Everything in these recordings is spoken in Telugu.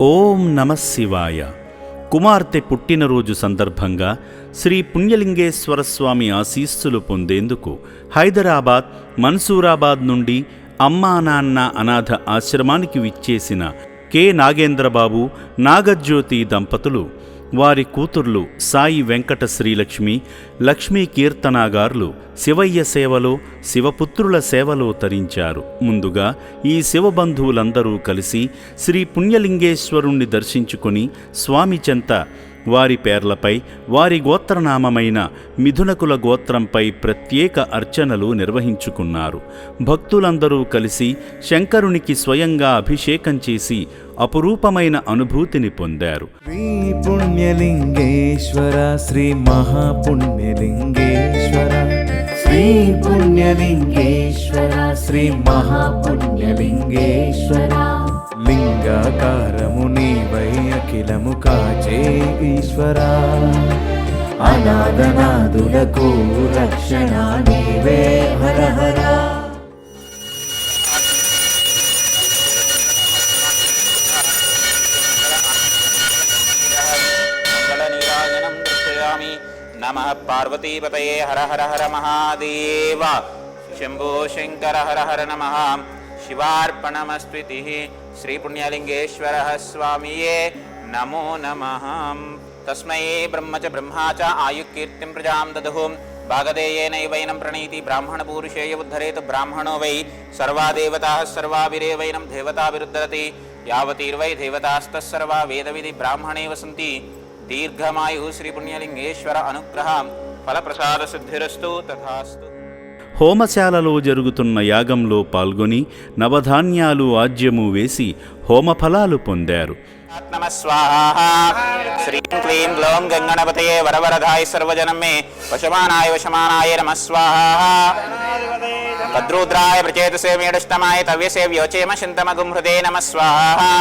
ఓం నమః శివాయ. కుమార్తె పుట్టినరోజు సందర్భంగా శ్రీ పుణ్యలింగేశ్వర స్వామి ఆశీస్సులు పొందేందుకు హైదరాబాద్, మన్సూరాబాద్ నుండి అమ్మా నాన్న అనాథ ఆశ్రమానికి విచ్చేసిన కె నాగేంద్రబాబు, నాగజ్యోతి దంపతులు, వారి కూతుర్లు సాయి వెంకట శ్రీలక్ష్మి, లక్ష్మీ కీర్తనాగారులు శివయ్య సేవలో, శివపుత్రుల సేవలో తరించారు. ముందుగా ఈ శివబంధువులందరూ కలిసి శ్రీ పుణ్యలింగేశ్వరుణ్ణి దర్శించుకుని స్వామి చెంత వారి పేర్లపై, వారి గోత్రనామమైన మిథునకుల గోత్రంపై ప్రత్యేక అర్చనలు నిర్వహించుకున్నారు. భక్తులందరూ కలిసి శంకరునికి స్వయంగా అభిషేకం చేసి అపురూపమైన అనుభూతిని పొందారు. శ్రీ పుణ్యలింగేశ్వర, శ్రీ మహాపుణ్యలింగేశ్వర, శ్రీ పుణ్యలింగేశ్వర, శ్రీ మహాపుణ్యలింగేశ్వర, లింగాకారము నీవై అఖిలము కాచే ఈశ్వరా, అనాథనాదులకు రక్షణ నీవే హర హర. నమః పార్వతీపతయే హర హర హర మహాదేవ. శంభో శంకర హర హర నమః. శివార్పణమస్త్వితి. శ్రీ పుణ్యలింగేశ్వర స్వామియే నమో నమః. తస్మై బ్రహ్మ చ బ్రహ్మా చ ఆయుకీర్తిం ప్రజాం దదుః. భాగదేయేనైవైనం ప్రణీతి బ్రాహ్మణపూరుషేయ ఉద్ధరేతు బ్రాహ్మణో వై. సర్వా దేవతాః సర్వాభిరేవైనం దేవతాభిరుద్ధరతి. యావతీర్వై దేవతాస్తస్సర్వా వేదవిధి బ్రాహ్మణే వసంతి. దీర్ఘమాయు శ్రీ పుణ్యలింగేశ్వర అనుగ్రహ ఫలప్రసాద సిద్ధిరస్తు తథాస్తు. హోమశాలలో జరుగుతున్న యాగంలో పాల్గొని నవధాన్యాలు ఆజ్యము వేసి హోమఫలాలు పొందారు. నమః స్వాహా. శ్రీం క్లీం గ్లౌం గంగణపతయే వరవరదాయ సర్వజనం మే వశమానాయ వశమానాయ నమః స్వాహా. భద్రుద్రాయ ప్రచేతసే మేడుష్టమాయ తవ్యసే వ్యోచేమ చింతమగుం హృదే నమః స్వాహా.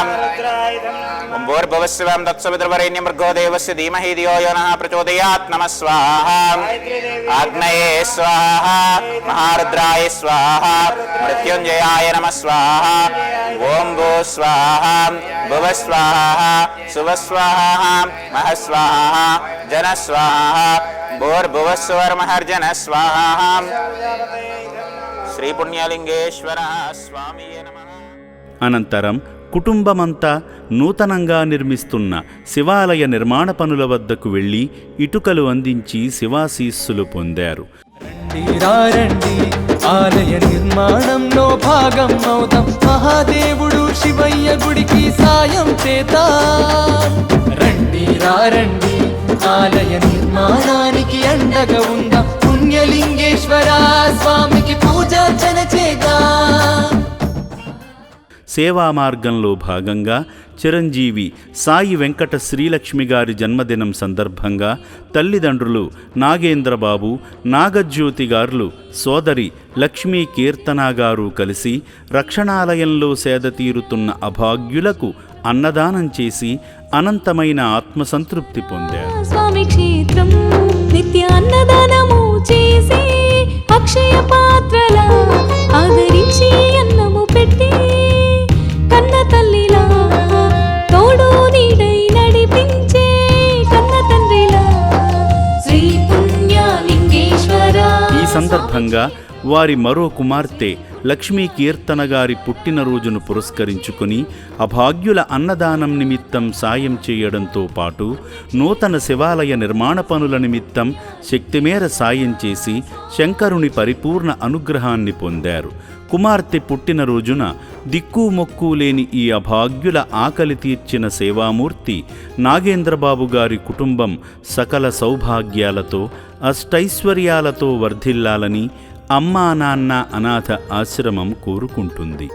భూర్భువస్వం తత్సవితుర్వరేణ్యం భర్గో దేవస్య ధీమహి ధియో యో నః ప్రచోదయాత్ నమః స్వాహా. ఆగ్నేయే స్వాహా. మహారుద్రాయ స్వాహా. మృత్యుంజయాయ నమః స్వాహా. ఓం భూ స్వాహా. భువ స్వాహా. శువ స్వాహా. మహ స్వాహా. జన స్వాహా. భూర్భువస్వర్మహర్జన స్వాహా. శ్రీ పుణ్యలింగేశ్వర స్వామియే నమః. అనంతరం కుటుంబమంతా నూతనంగా నిర్మిస్తున్న శివాలయ నిర్మాణ పనుల వద్దకు వెళ్లి ఇటుకలు అందించి శివాశీస్సులు పొందారు. రండి ఆలయ నిర్మాణంలో భాగం అవుతాం, మహాదేవుడు శివయ్య గుడికి సాయం చేద్దాం. రండి ఆలయ నిర్మాణానికి అండగా ఉందాం, పుణ్యలింగేశ్వర స్వామికి పూజార్చన చేద్దాం. సేవా మార్గంలో భాగంగా చిరంజీవి సాయి వెంకట శ్రీలక్ష్మి గారి జన్మదినం సందర్భంగా తల్లిదండ్రులు నాగేంద్రబాబు, నాగజ్యోతి గారులు, సోదరి లక్ష్మీ కీర్తనాగారు కలిసి రక్షణాలయంలో సేద తీరుతున్న అభాగ్యులకు అన్నదానం చేసి అనంతమైన ఆత్మసంతృప్తి పొందారు. స్వామి క్షేత్రం నిత్య అన్నదానము చేసి అక్షయ పాత్రల ఆదరించి అన్నము పెట్టి కన్న తల్లిలా తోడు నీడై నడిపించే కన్న తండ్రిలా శ్రీ పుణ్యలింగేశ్వర. ఈ సందర్భంగా వారి మరో కుమార్తె లక్ష్మీ కీర్తన గారి పుట్టినరోజును పురస్కరించుకుని అభాగ్యుల అన్నదానం నిమిత్తం సాయం చేయడంతో పాటు నూతన శివాలయ నిర్మాణ పనుల నిమిత్తం శక్తిమేర సాయం చేసి శంకరుని పరిపూర్ణ అనుగ్రహాన్ని పొందారు. కుమార్తె పుట్టినరోజున దిక్కుమొక్కు లేని ఈ అభాగ్యుల ఆకలి తీర్చిన సేవామూర్తి నాగేంద్రబాబు గారి కుటుంబం సకల సౌభాగ్యాలతో, అష్టైశ్వర్యాలతో వర్ధిల్లాలని అమ్మా నాన్న అనాథ ఆశ్రమం కోరుకుంటుంది.